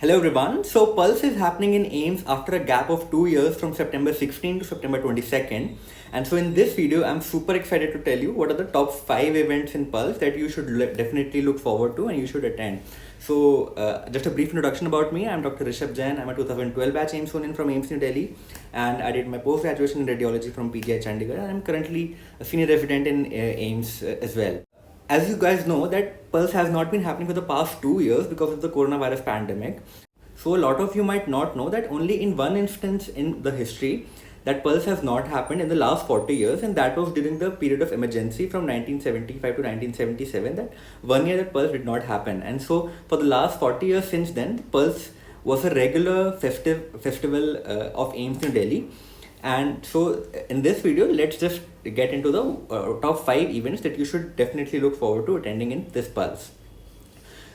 Hello everyone. So Pulse is happening in AIMS after a gap of 2 years from September 16 to September 22nd. And so in this video, I'm super excited to tell you what are the top 5 events in Pulse that you should definitely look forward to and you should attend. So just a brief introduction about me. I'm Dr. Rishabh Jain. I'm a 2012 batch AIMS student from AIMS New Delhi, and I did my post-graduation in radiology from PGI Chandigarh. And I'm currently a senior resident in AIMS as well. As you guys know, that Pulse has not been happening for the past 2 years because of the coronavirus pandemic. So a lot of you might not know that only in one instance in the history that Pulse has not happened in the last 40 years, and that was during the period of emergency from 1975 to 1977. That 1 year that Pulse did not happen, and so for the last 40 years since then, Pulse was a regular festival of AIMS New Delhi. And so in this video, let's just get into the top 5 events that you should definitely look forward to attending in this Pulse.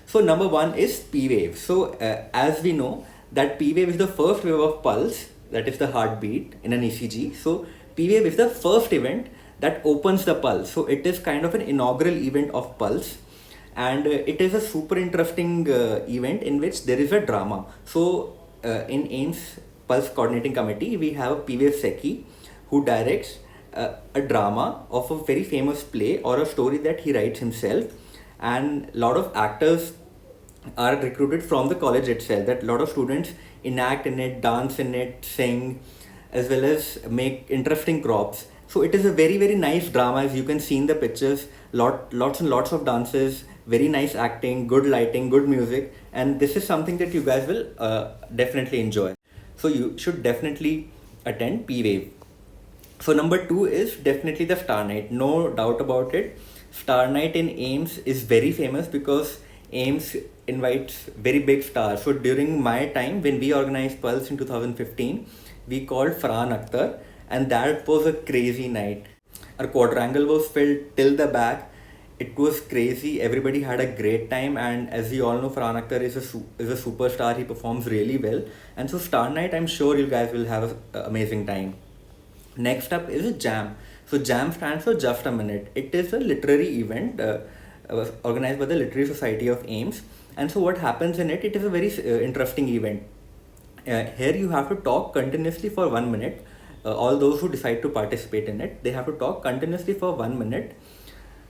So number 1 is P-Wave. So as we know that P-Wave is the first wave of pulse, that is the heartbeat in an ECG. So P-Wave is the first event that opens the pulse. So it is kind of an inaugural event of pulse, and it is a super interesting event in which there is a drama. So in AIMS Pulse Coordinating Committee, we have a P-Wave Secchi who directs a drama of a very famous play or a story that he writes himself, and a lot of actors are recruited from the college itself. That a lot of students enact in it, dance in it, sing, as well as make interesting crops. So it is a very nice drama, as you can see in the pictures. Lots and lots of dances, very nice acting, good lighting, good music, and this is something that you guys will definitely enjoy. So you should definitely attend P-Wave. So number 2 is definitely the Star Night. No doubt about it. Star Night in AIMS is very famous because AIMS invites very big stars. So during my time when we organized Pulse in 2015, we called Farhan Akhtar, and that was a crazy night. Our quadrangle was filled till the back. It was crazy. Everybody had a great time, and as you all know, Farhan Akhtar is a superstar. He performs really well, and so Star Night, I'm sure you guys will have an amazing time. Next up is Jam. So Jam stands for Just a Minute. It is a literary event organized by the Literary Society of AIMS, and so what happens in it? It is a very interesting event. Here you have to talk continuously for 1 minute. All those who decide to participate in it, they have to talk continuously for 1 minute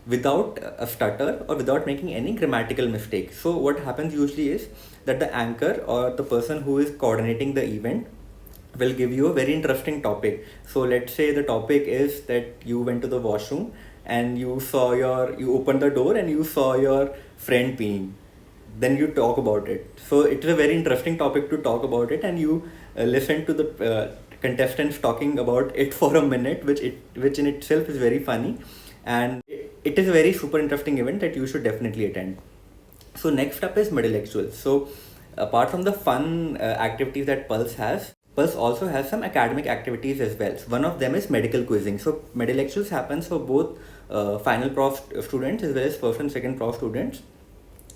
without a stutter or without making any grammatical mistake. So what happens usually is that the anchor or the person who is coordinating the event will give you a very interesting topic. So let's say the topic is that you went to the washroom and you opened the door and you saw your friend peeing. Then you talk about it. So it is a very interesting topic to talk about it, and you listen to the contestants talking about it for a minute, which in itself is very funny, and it is a very super interesting event that you should definitely attend. So next up is Medilectuals. So apart from the fun activities that Pulse has, Pulse also has some academic activities as well. So one of them is medical quizzing. So Medilectuals happens for both final prof students as well as first and second prof students.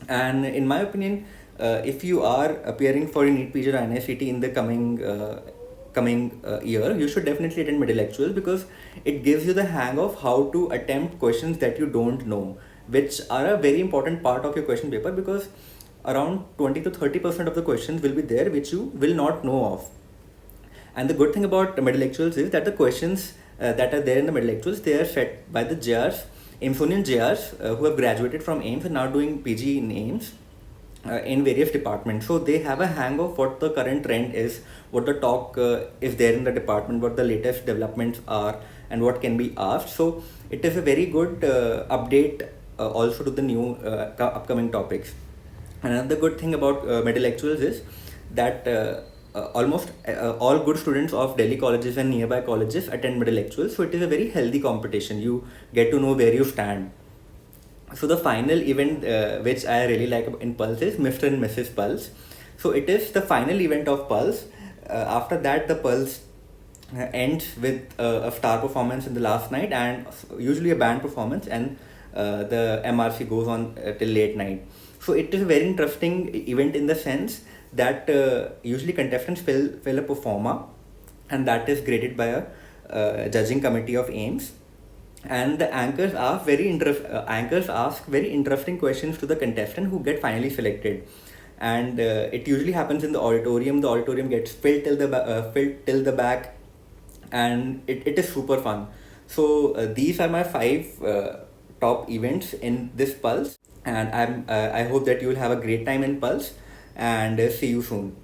And in my opinion, if you are appearing for a NEET PG or NICT in the coming year, you should definitely attend Medilectuals because it gives you the hang of how to attempt questions that you don't know, which are a very important part of your question paper, because around 20 to 30% of the questions will be there which you will not know of. And the good thing about Medilectuals is that the questions that are there in the Medilectuals, they are set by the JRs, AIMSonian JRs who have graduated from AIMS and now doing PG in AIMS in various departments. So they have a hang of what the current trend is, what the talk is there in the department, what the latest developments are, and what can be asked. So it is a very good update also to the new upcoming topics. Another good thing about Medilectuals is that almost all good students of Delhi colleges and nearby colleges attend Medilectuals. So it is a very healthy competition. You get to know where you stand. So the final event which I really like in Pulse is Mr. and Mrs. Pulse. So it is the final event of Pulse. After that, the Pulse ends with a star performance in the last night, and usually a band performance, and the MRC goes on till late night. So it is a very interesting event in the sense that usually contestants fill a performer, and that is graded by a judging committee of AIMS, and the anchors ask very interesting questions to the contestant who get finally selected. and it usually happens in the auditorium. The auditorium gets filled till filled till the back, and it is super fun. So these are my five top events in this Pulse, and I hope that you will have a great time in Pulse, and see you soon.